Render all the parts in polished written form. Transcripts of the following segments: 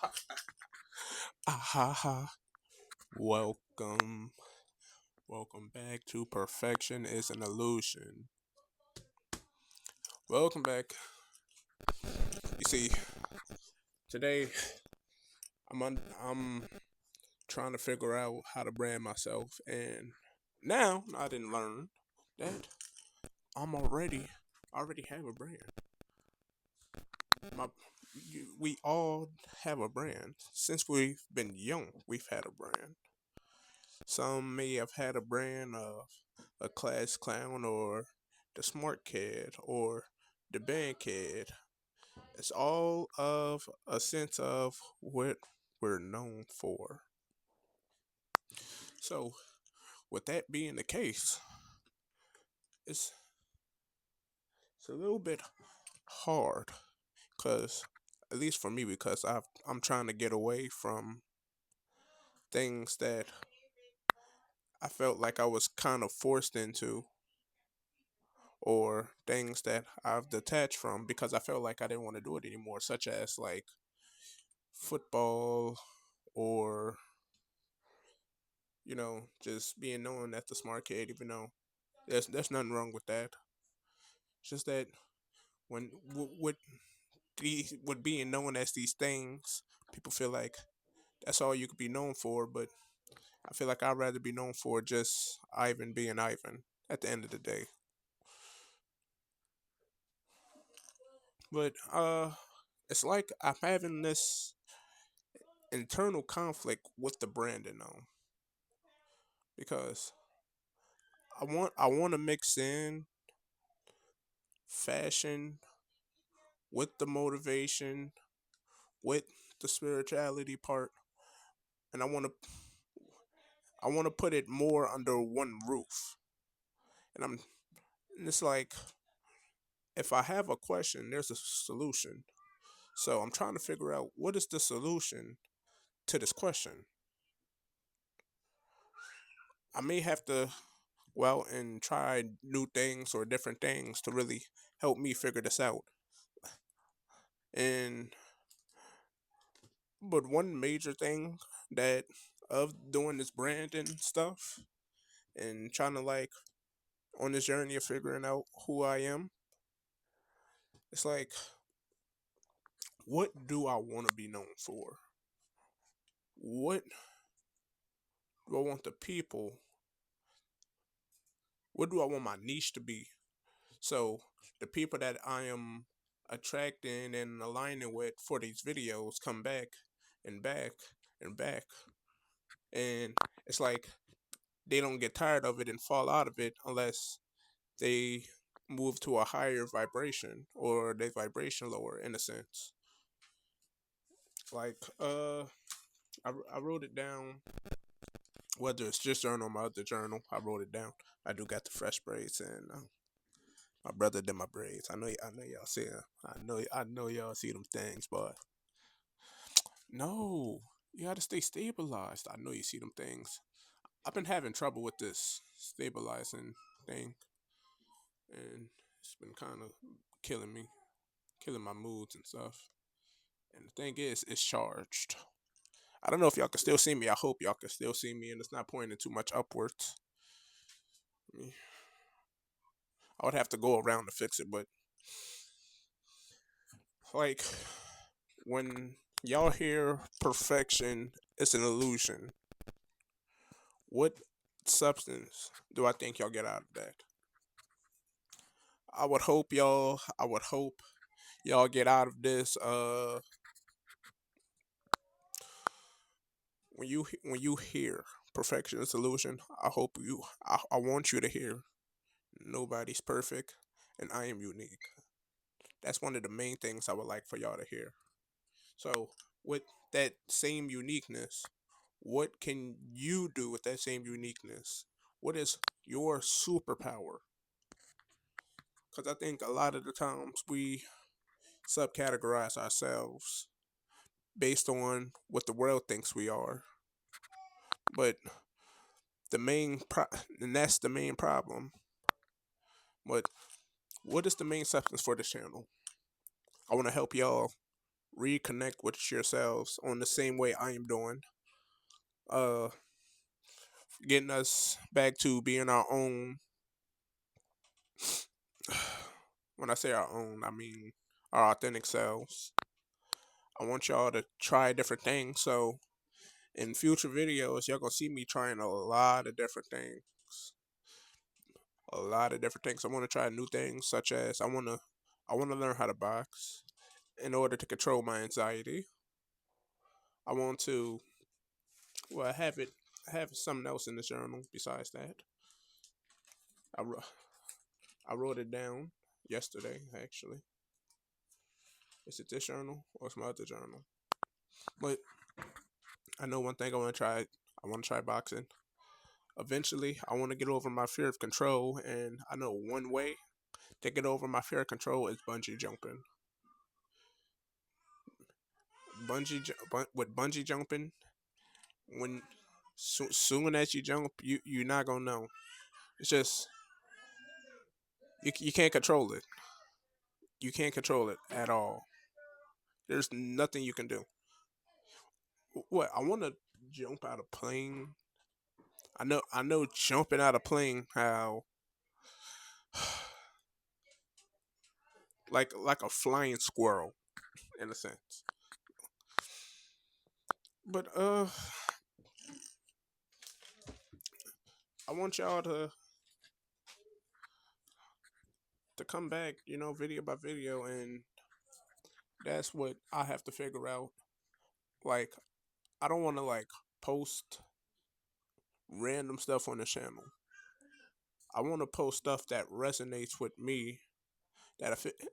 Ha ha. Welcome. Welcome back to Perfection is an Illusion. Welcome back. You see, today I'm trying to figure out how to brand myself, and now I didn't learn that I'm already have a brand. My, we all have a brand. Since we've been young, we've had a brand. Some may have had a brand of a class clown or the smart kid or the band kid. It's all of a sense of what we're known for. So, with that being the case, it's it's a little bit hard because at least for me because I'm trying to get away from things that I felt like I was kind of forced into or things that I've detached from because I felt like I didn't want to do it anymore, such as like football or, just being known as the smart kid, even though there's nothing wrong with that. It's just that when with being known as these things, people feel like that's all you could be known for, but I feel like I'd rather be known for just Ivan being Ivan at the end of the day. But it's like I'm having this internal conflict with the branding now because I want to mix in fashion with the motivation with the spirituality part, and I want to put it more under one roof. And it's like if I have a question, there's a solution. So I'm trying to figure out what is the solution to this question. I may have to go out and try new things or different things to really help me figure this out. And but one major thing that of doing this branding stuff and trying to like on this journey of figuring out who I am, it's like what do I want to be known for? What do I want the people? What do I want my niche to be? So the people that I am attracting and aligning with for these videos come back and back and back. And it's like they don't get tired of it and fall out of it unless they move to a higher vibration or their vibration lower in a sense. Like I wrote it down whether it's this journal or my other journal. I wrote it down. I do got the fresh braids and my brother did my braids. I know y'all see 'em. I know y'all see them things, but no, you gotta stay stabilized. I know you see them things. I've been having trouble with this stabilizing thing, and it's been kind of killing me, killing my moods and stuff. And the thing is, it's charged. I don't know if y'all can still see me. I hope y'all can still see me, and it's not pointing too much upwards. I mean, I would have to go around to fix it, but like when y'all hear perfection is an illusion, what substance do I think y'all get out of that? I would hope y'all get out of this when you hear perfection is illusion, I want you to hear nobody's perfect and I am unique. That's one of the main things I would like for y'all to hear. So with that same uniqueness, what can you do with that same uniqueness? What is your superpower? Because I think a lot of the times we subcategorize ourselves based on what the world thinks we are. But and that's the main problem. But what is the main substance for this channel? I want to help y'all reconnect with yourselves on the same way I am doing. Uh, Getting us back to being our own. When I say our own, I mean our authentic selves. I want y'all to try different things. So in future videos, y'all gonna see me trying a lot of different things. A lot of different things. I want to try new things, such as I wanna learn how to box in order to control my anxiety. I want to well, I have something else in the journal besides that. I, wr- I wrote it down yesterday, actually. Is it this journal or it's my other journal? But I know one thing I want to try. I want to try boxing. Eventually, I want to get over my fear of control, and I know one way to get over my fear of control is bungee jumping. With bungee jumping, when soon as you jump, you're not gonna know. It's just you can't control it. You can't control it at all. There's nothing you can do. What I want to jump out of plane. I know jumping out of plane how like a flying squirrel in a sense. But I want y'all to come back, video by video, and that's what I have to figure out. Like I don't want to like post random stuff on the channel. I want to post stuff that resonates with me.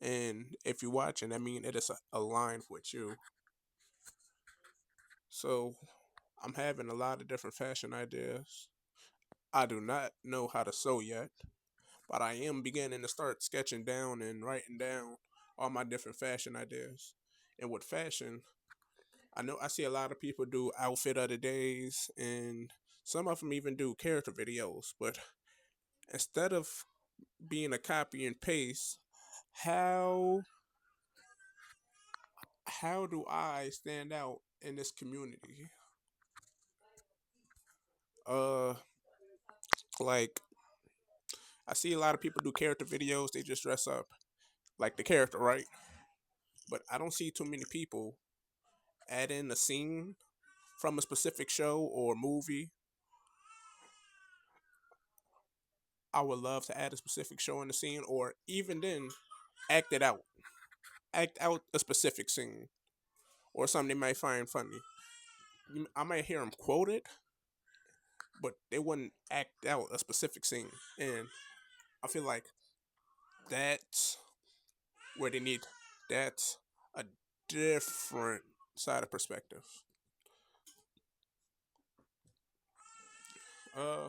And if you're watching, I mean it is aligned with you. So I'm having a lot of different fashion ideas. I do not know how to sew yet, but I am beginning to start sketching down and writing down all my different fashion ideas. And with fashion, I know I see a lot of people do outfit of the days, and some of them even do character videos. But instead of being a copy and paste, how how do I stand out in this community? Uh, like I see a lot of people do character videos. They just dress up like the character, right? But I don't see too many people add in a scene from a specific show or movie. I would love to add a specific show in the scene, or even then, act it out. Act out a specific scene or something they might find funny. I might hear them quote it, but they wouldn't act out a specific scene. And I feel like that's where they need that's a different side of perspective. Uh,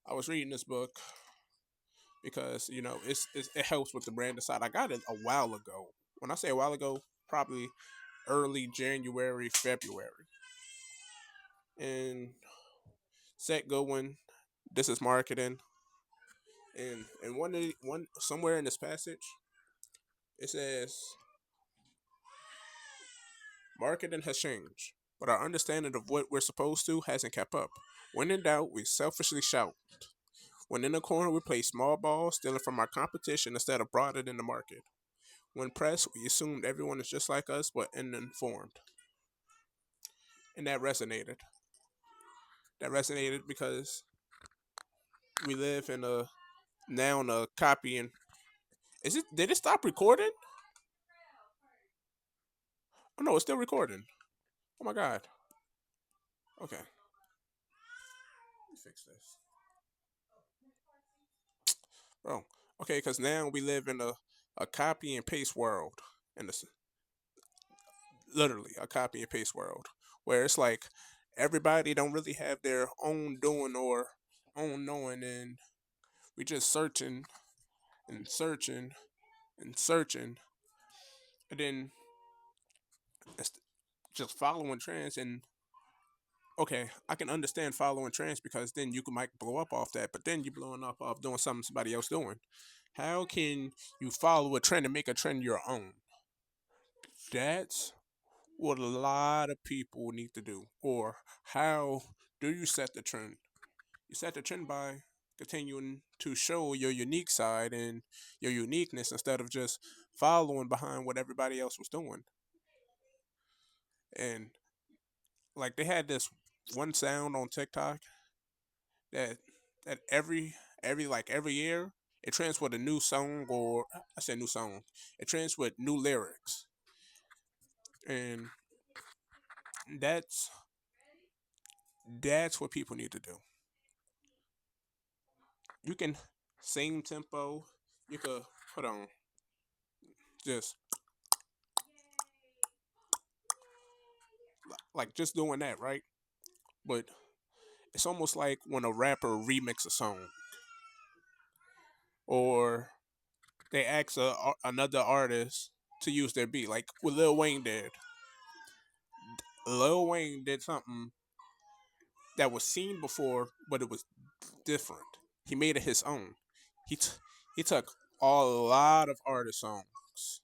I was reading this book because it helps with the brand side. I got it a while ago. When I say a while ago, probably early January, February, and set going. This is marketing, and one somewhere in this passage it says marketing has changed, but our understanding of what we're supposed to hasn't kept up. When in doubt, we selfishly shout. When in a corner, we play small ball, stealing from our competition instead of broadening the market. When pressed, we assumed everyone is just like us but uninformed. And that resonated. That resonated because we live in a now in a copying. Is it? Did it stop recording? Oh no, it's still recording. Oh my god. Okay, let me fix this, bro. Okay, because now we live in a copy and paste world, and it's literally a copy and paste world where it's like everybody don't really have their own doing or own knowing, and we just searching and searching and searching, and then it's just following trends. And okay, I can understand following trends because then you can might blow up off that, but then you're blowing up off doing something somebody else doing. How can you follow a trend and make a trend your own? That's what a lot of people need to do, or how do you set the trend? You set the trend by continuing to show your unique side and your uniqueness instead of just following behind what everybody else was doing. And like they had this one sound on TikTok that every year it trends with a new song, or I said new song. It trends with new lyrics, and that's that's what people need to do. You can same tempo. You could put on just like just doing that, right? But it's almost like when a rapper remix a song, or they ask another artist to use their beat, like what Lil Wayne did. Lil Wayne did something that was seen before, but it was different. He made it his own. He t- he took a lot of artist songs.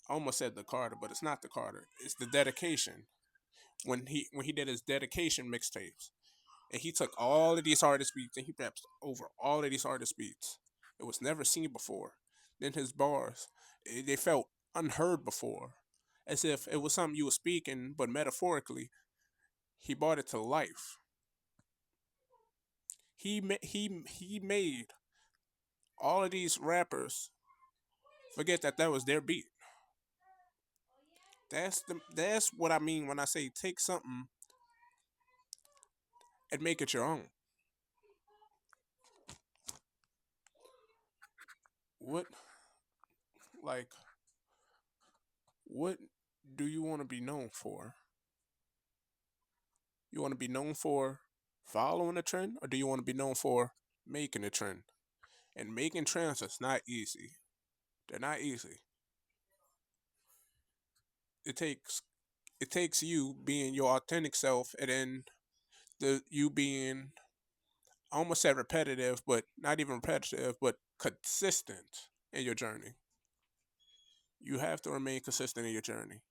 I almost said the Carter, but it's not the Carter. It's the dedication. When he did his dedication mixtapes, and he took all of these artist beats and he raps over all of these artist beats. It was never seen before. Then his bars, they felt unheard before, as if it was something you were speaking, but metaphorically, he brought it to life. He made all of these rappers forget that that was their beat. That's what I mean when I say take something and make it your own. What like what do you want to be known for? You want to be known for following a trend, or do you want to be known for making a trend? And making trends is not easy. They're not easy. It takes it takes you being your authentic self, and then the you being, I almost said repetitive, but not even repetitive, but consistent in your journey. You have to remain consistent in your journey.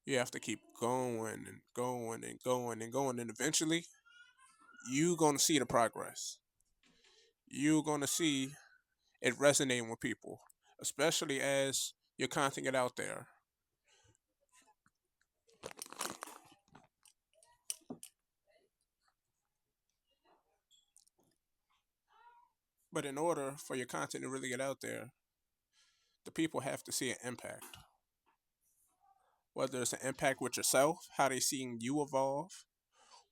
You have to keep going and going and going and going, and eventually you're gonna see the progress. You're gonna see it resonating with people, especially as your content get out there. But in order for your content to really get out there, the people have to see an impact. Whether it's an impact with yourself, how they seeing you evolve,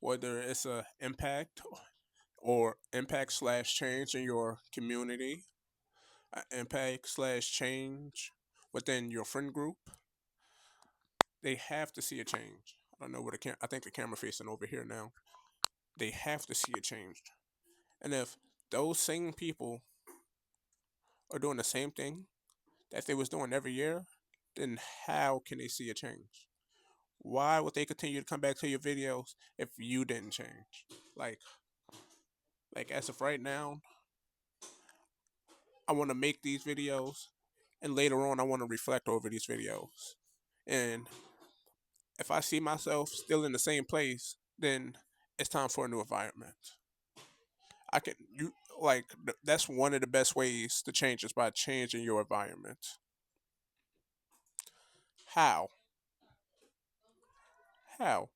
whether it's an impact or impact slash change in your community, impact slash change within your friend group, they have to see a change. I don't know where I think the camera facing over here now. They have to see a change. And if those same people are doing the same thing that they was doing every year, then how can they see a change? Why would they continue to come back to your videos if you didn't change? Like, like as of right now, I want to make these videos, and later on, I want to reflect over these videos. And if I see myself still in the same place, then it's time for a new environment. I can you like that's one of the best ways to change is by changing your environment. How? How?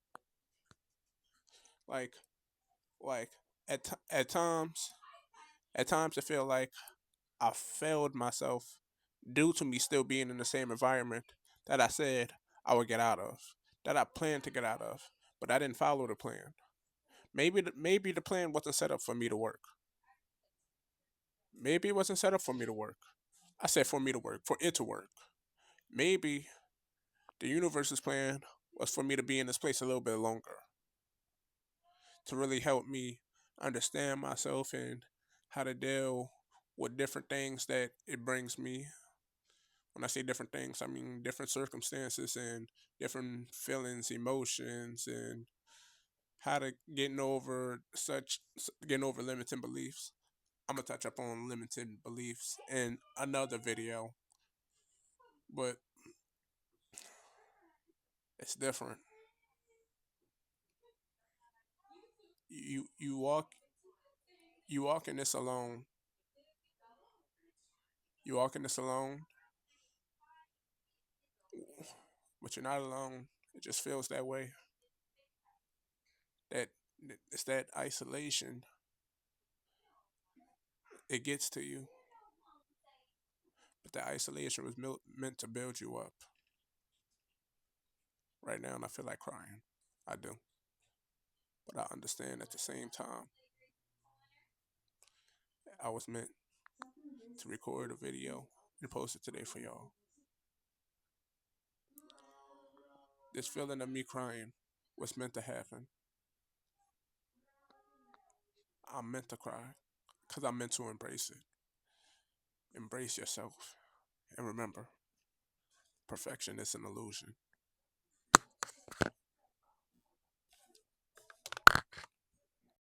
Like like at times I feel like I failed myself due to me still being in the same environment that I said I would get out of, that I planned to get out of, but I didn't follow the plan. Maybe the plan wasn't set up for me to work. Maybe it wasn't set up for me to work. I said for me to work, for it to work. Maybe the universe's plan was for me to be in this place a little bit longer, to really help me understand myself and how to deal with different things that it brings me. When I say different things, I mean different circumstances and different feelings, emotions, and how to getting over limiting beliefs. I'm gonna touch up on limited beliefs in another video, but It's different. You walk you walk in this alone. You walk in this alone, but you're not alone. It just feels that way. That it's that isolation. It gets to you, but that isolation was meant to build you up. Right now, and I feel like crying. I do, but I understand at the same time. I was meant to record a video and post it today for y'all. This feeling of me crying was meant to happen. I'm meant to cry because I'm meant to embrace it. Embrace yourself. And remember, perfection is an illusion.